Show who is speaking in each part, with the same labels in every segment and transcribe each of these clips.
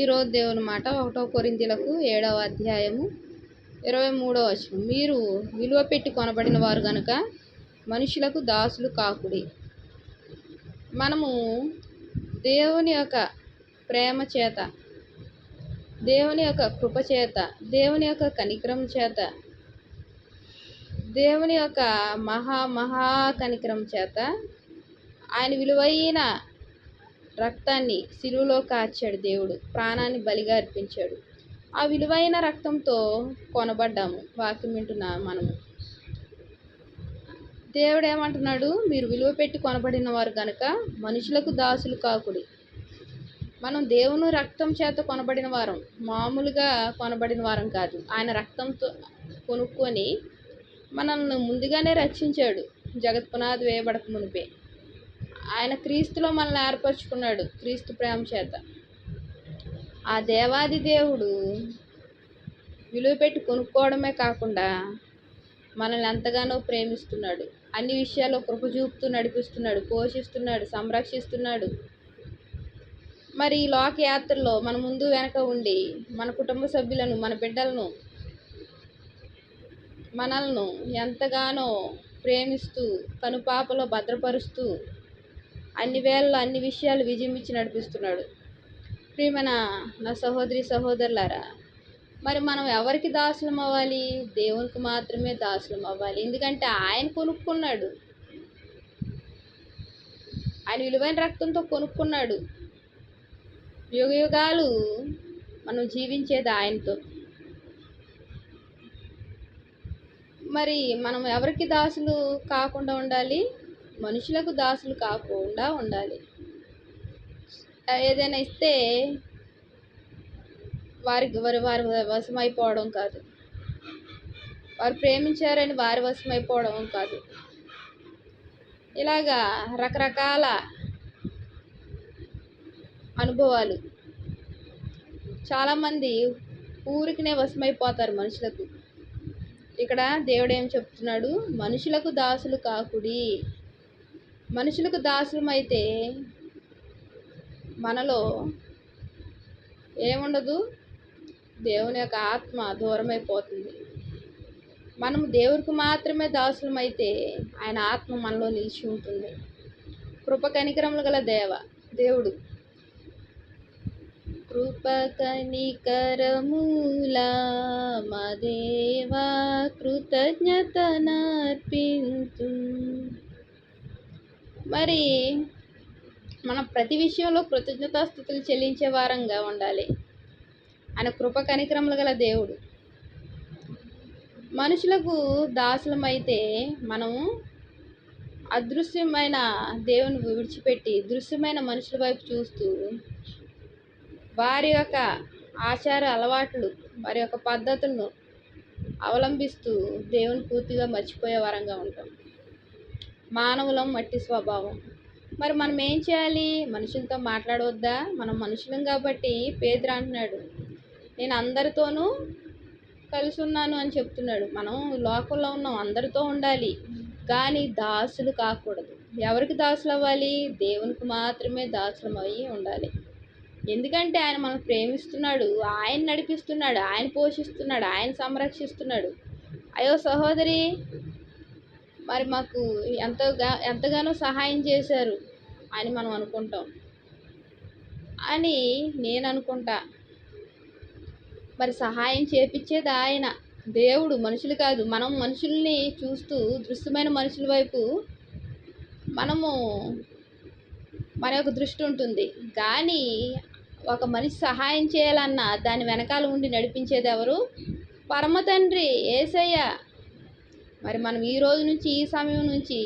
Speaker 1: ఈరోజు దేవుని మాట 1 కొరింథీయులకు 7వ అధ్యాయము 23వ వచనం. మీరు విలువ పెట్టి కొనబడిన వారు గనుక మనుషులకు దాసులు కాకుడి. మనము దేవుని యొక్క ప్రేమ చేత, దేవుని యొక్క కృప చేత, దేవుని యొక్క కనికరం చేత, దేవుని యొక్క మహా కనికరం చేత ఆయన విలువైన రక్తాన్ని సిలువలో కార్చాడు. దేవుడు ప్రాణాన్ని బలిగా అర్పించాడు. ఆ విలువైన రక్తంతో కొనబడ్డాము. వాక్యం వింటున్నా మనము. దేవుడు ఏమంటున్నాడు? మీరు విలువ పెట్టి కొనబడిన వారు కనుక మనుషులకు దాసులు కాకుడి. మనం దేవుని రక్తం చేత కొనబడిన వారం, మామూలుగా కొనబడిన వారం కాదు. ఆయన రక్తంతో కొనుక్కొని మనల్ని ముందుగానే రక్షించాడు. జగత్ పునాది వేయబడక మునిపే ఆయన క్రీస్తులో మనల్ని ఏర్పరచుకున్నాడు. క్రీస్తు ప్రేమ చేత ఆ దేవాది దేవుడు విలువ పెట్టి కొనుక్కోవడమే కాకుండా మనల్ని ఎంతగానో ప్రేమిస్తున్నాడు. అన్ని విషయాల్లో కృప చూపుతూ నడిపిస్తున్నాడు, పోషిస్తున్నాడు, సంరక్షిస్తున్నాడు. మరి ఈ లోక యాత్రలో మన ముందు వెనక ఉండి మన కుటుంబ సభ్యులను, మన బిడ్డలను, మనల్ని ఎంతగానో ప్రేమిస్తూ కనుపాపలో భద్రపరుస్తూ అన్ని వేళల్లో అన్ని విషయాలు విజయమిచ్చి నడిపిస్తున్నాడు. ప్రియమైన నా సహోదరి సహోదరులారా, మరి మనం ఎవరికి దాసులం అవ్వాలి? దేవునికి మాత్రమే దాసులం అవ్వాలి. ఎందుకంటే ఆయన కొనుక్కున్నాడు. ఆయన విలువైన రక్తంతో కొనుక్కున్నాడు. యుగ యుగాలు మనం జీవించేది ఆయనతో. మరి మనం ఎవరికి దాసులు కాకుండా ఉండాలి? మనుషులకు దాసులు కాకుండా ఉండాలి. ఏదైనా ఇస్తే వారి వశమైపోవడం కాదు. వారు ప్రేమించారని వారి వశమైపోవడం కాదు. ఇలాగా రకరకాల అనుభవాలు. చాలామంది ఊరికినే వశమైపోతారు మనుషులకు. ఇక్కడ దేవుడు ఏం చెప్తున్నాడు? మనుషులకు దాసులు కాకుడి. మనుషులకు దాసులమైతే మనలో ఏముండదు? దేవుని యొక్క ఆత్మ దూరమైపోతుంది. మనం దేవుడికి మాత్రమే దాసులమైతే ఆయన ఆత్మ మనలో నిలిచి ఉంటుంది. కృప కనికరములు గల దేవుడు. కృప కనికరములా మా దేవా కృతజ్ఞతనర్పింతు. మరి మనం ప్రతి విషయంలో కృతజ్ఞతాస్తుతులు చెల్లించే వారంగా ఉండాలి. ఆయన కృప కనికరములు గల దేవుడు. మనుషులకు దాసులమైతే మనము అదృశ్యమైన దేవుని విడిచిపెట్టి దృశ్యమైన మనుషుల వైపు చూస్తూ వారి యొక్క ఆచార అలవాట్లు, వారి యొక్క పద్ధతులను అవలంబిస్తూ దేవుని పూర్తిగా మర్చిపోయే వారంగా ఉంటాం. మానవులం, మట్టి స్వభావం. మరి మనం ఏం చేయాలి? మనుషులతో మాట్లాడవద్దా? మనం మనుషులం కాబట్టి పేతురు అంటున్నాడు, నేను అందరితోనూ కలిసి ఉన్నాను అని చెప్తున్నాడు. మనం లోకంలో ఉన్నాం, అందరితో ఉండాలి కానీ దాసులు కాకూడదు. ఎవరికి దాసులు అవ్వాలి? దేవునికి మాత్రమే దాసులం అయ్యి ఉండాలి. ఎందుకంటే ఆయన మనం ప్రేమిస్తున్నాడు, ఆయన నడిపిస్తున్నాడు, ఆయన పోషిస్తున్నాడు, ఆయన సంరక్షిస్తున్నాడు. అయ్యో సహోదరి, మరి మాకు ఎంతగానో సహాయం చేశారు అని మనం అనుకుంటాం అని నేను అనుకుంటా. మరి సహాయం చేపించేది ఆయన దేవుడు, మనుషులు కాదు. మనం మనుషుల్ని చూస్తూ దృశ్యమైన మనుషుల వైపు మన యొక్క దృష్టి ఉంటుంది. కానీ ఒక మనిషి సహాయం చేయాలన్నా దాని వెనకాల ఉండి నడిపించేది ఎవరు? పరమ తండ్రి యేసయ్య. మరి మనం ఈ రోజు నుంచి, ఈ సమయం నుంచి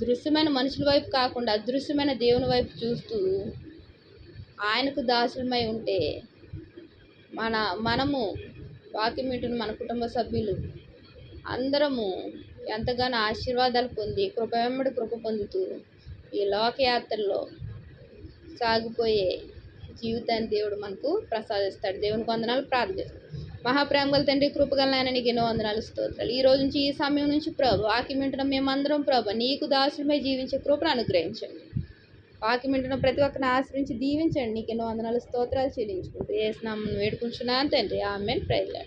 Speaker 1: దృశ్యమైన మనుషుల వైపు కాకుండా అదృశ్యమైన దేవుని వైపు చూస్తూ ఆయనకు దాసులమై ఉంటే మనము వాక్యం వింటున్న మన కుటుంబ సభ్యులు అందరము ఎంతగానో ఆశీర్వాదాలు పొంది కృప వెంబడి కృప పొందుతూ ఈ లోకయాత్రలో సాగిపోయే జీవితాన్ని దేవుడు మనకు ప్రసాదిస్తాడు. దేవునికి వందనాలు. ప్రార్థిస్తాడు. మహాప్రేమ గల తండ్రి, కృపగల నాయన, నీకు ఎన్నో వందనాలు, స్తోత్రాలు. ఈ రోజు నుంచి, ఈ సమయం నుంచి ప్రభు వాక్యం వింటున్నాం మేమందరం ప్రభు నీకు దాసులమై జీవించే కృపను అనుగ్రహించండి. వాక్యం వింటున్న ప్రతి ఒక్కరిని ఆశ్రయించి దీవించండి. నీకు ఎన్నో వందనాలు స్తోత్రాలు చెల్లించుకుంటూ ఏసునామమున వేడుకుంటున్నాను తండ్రి. ఆమేన్. Praise lord.